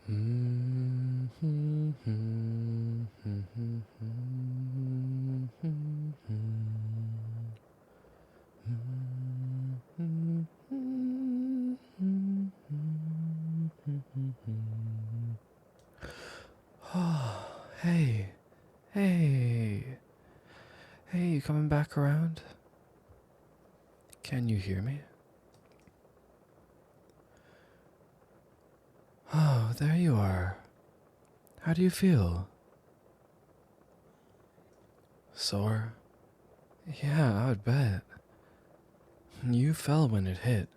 Oh, hey, hey, hey, you coming back around? Can you hear me? Oh, there you are. How do you feel? Sore? Yeah, I would bet. You fell when it hit.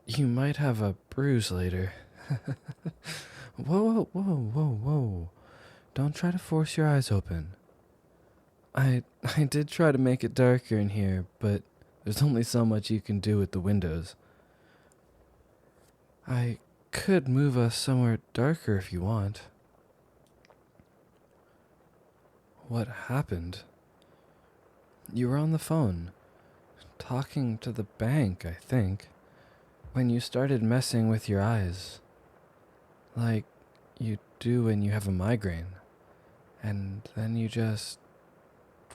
You might have a bruise later. Whoa, whoa, whoa, whoa, whoa. Don't try to force your eyes open. I did try to make it darker in here, but there's only so much you can do with the windows. I could move us somewhere darker if you want. What happened? You were on the phone, talking to the bank, I think, when you started messing with your eyes. Like you do when you have a migraine. And then you just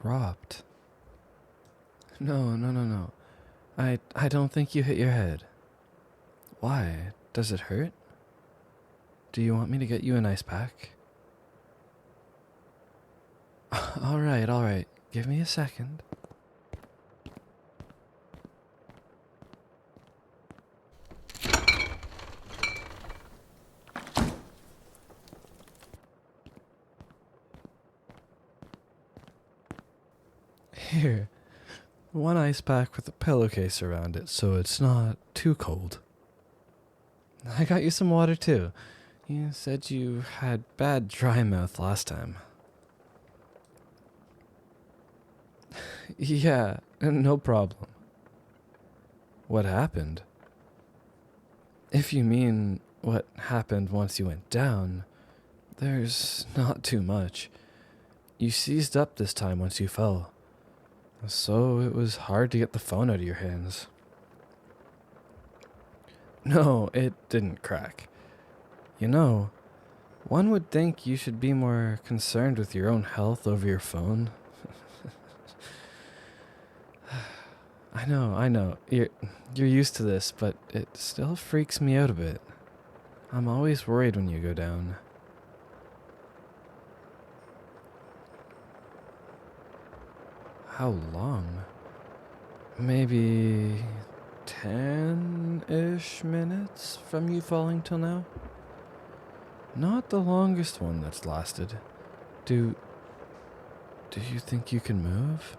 dropped. No. I don't think you hit your head. Why? Does it hurt? Do you want me to get you an ice pack? Alright. Give me a second. Here. One ice pack with a pillowcase around it so it's not too cold. I got you some water too. You said you had bad dry mouth last time. Yeah, no problem. What happened? If you mean what happened once you went down, there's not too much. You seized up this time once you fell, so it was hard to get the phone out of your hands. No, it didn't crack. You know, one would think you should be more concerned with your own health over your phone. I know. You're used to this, but it still freaks me out a bit. I'm always worried when you go down. How long? Maybe 10-ish minutes from you falling till now? Not the longest one that's lasted. Do you think you can move?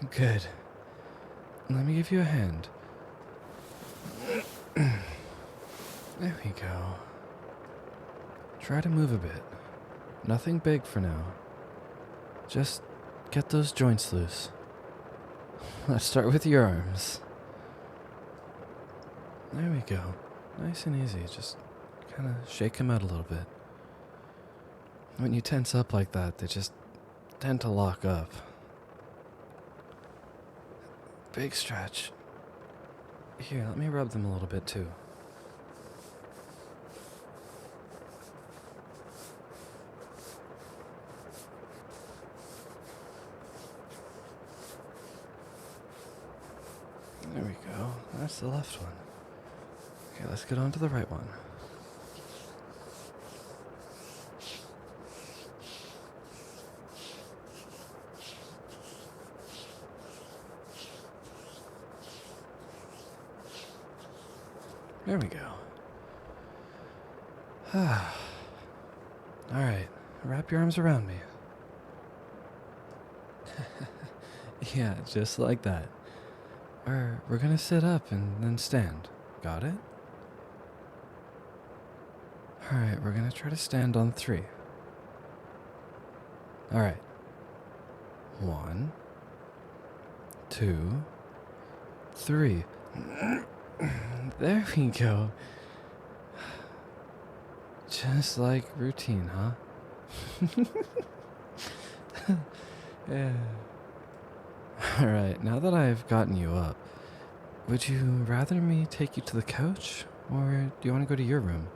Good. Let me give you a hand. There we go. Try to move a bit. Nothing big for now. Just get those joints loose. Let's start with your arms. There we go. Nice and easy. Just kind of shake them out a little bit. When you tense up like that, they just tend to lock up. Big stretch. Here, let me rub them a little bit too. There we go. That's the left one. Okay, let's get on to the right one. There we go. Alright, wrap your arms around me. Yeah, just like that. We're gonna sit up and then stand. Got it? Alright, we're gonna try to stand on 3. Alright. 1, 2, 3. There we go. Just like routine, huh? Yeah. Alright, now that I've gotten you up, Would you rather me take you to the couch, or do you want to go to your room?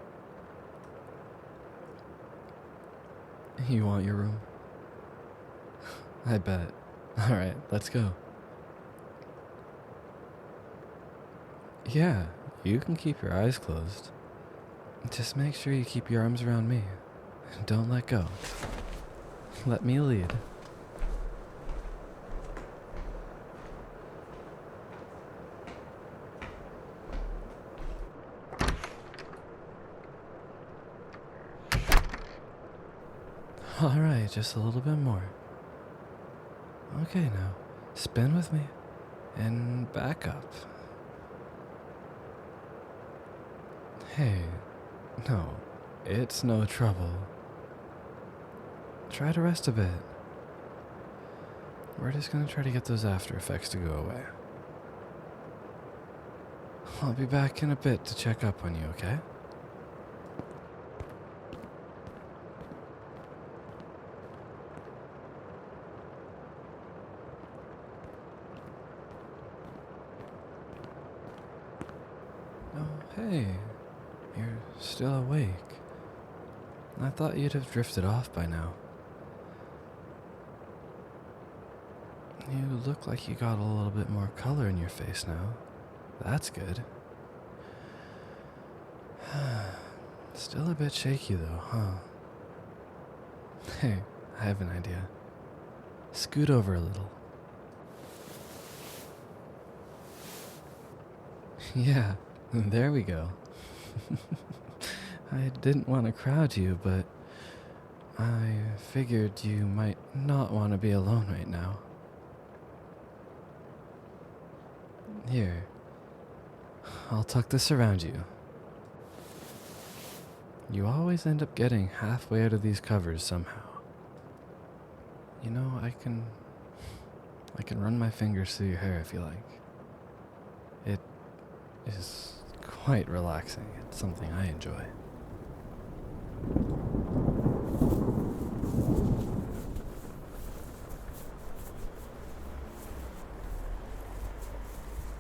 You want your room? I bet. Alright, let's go. Yeah, you can keep your eyes closed. Just make sure you keep your arms around me. Don't let go. Let me lead. Alright, just a little bit more. Okay, now, spin with me. And back up. Hey, no, it's no trouble. Try to rest a bit. We're just gonna try to get those after effects to go away. I'll be back in a bit to check up on you, okay? Oh, hey. You're still awake. I thought you'd have drifted off by now. You look like you got a little bit more color in your face now. That's good. Still a bit shaky though, huh? Hey, I have an idea. Scoot over a little. Yeah, there we go. I didn't want to crowd you, but I figured you might not want to be alone right now. Here, I'll tuck this around you. You always end up getting halfway out of these covers somehow. You know, I can run my fingers through your hair if you like. It is quite relaxing. It's something I enjoy.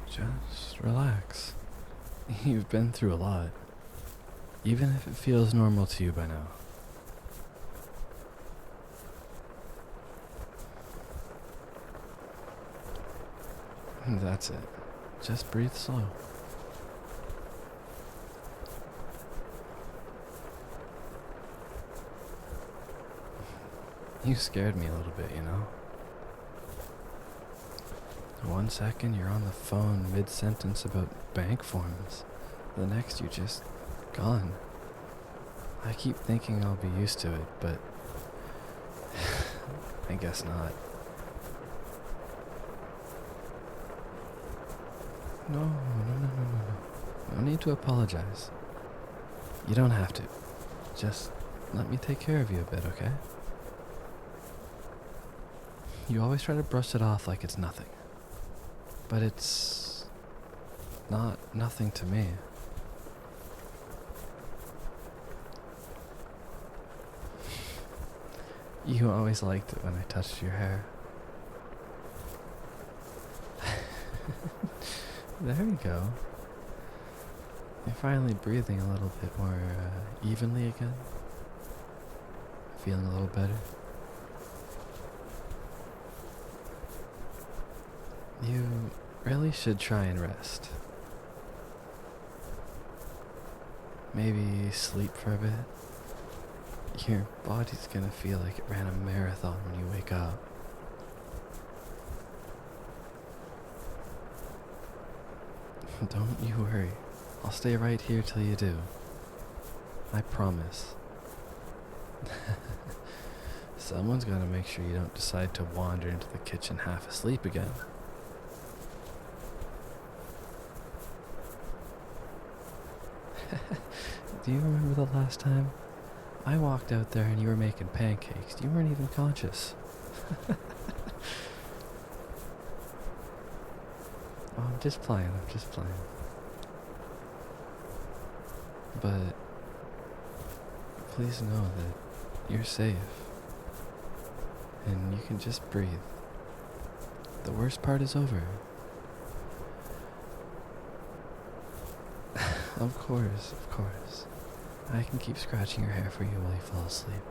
Just relax. You've been through a lot, even if it feels normal to you by now. That's it. Just breathe slow. You scared me a little bit, you know? 1 second you're on the phone mid-sentence about bank forms. The next you're just gone. I keep thinking I'll be used to it, but I guess not. No. No need to apologize. You don't have to. Just let me take care of you a bit, okay? You always try to brush it off like it's nothing. But it's not nothing to me. You always liked it when I touched your hair. There we go. You're finally breathing a little bit more evenly again. Feeling a little better. You really should try and rest. Maybe sleep for a bit. Your body's gonna feel like it ran a marathon when you wake up. Don't you worry. I'll stay right here till you do. I promise. Someone's gotta make sure you don't decide to wander into the kitchen half asleep again. Do you remember the last time I walked out there and you were making pancakes? You weren't even conscious. Oh, I'm just playing. But please know that you're safe. And you can just breathe. The worst part is over. Of course, of course. I can keep scratching your hair for you while you fall asleep.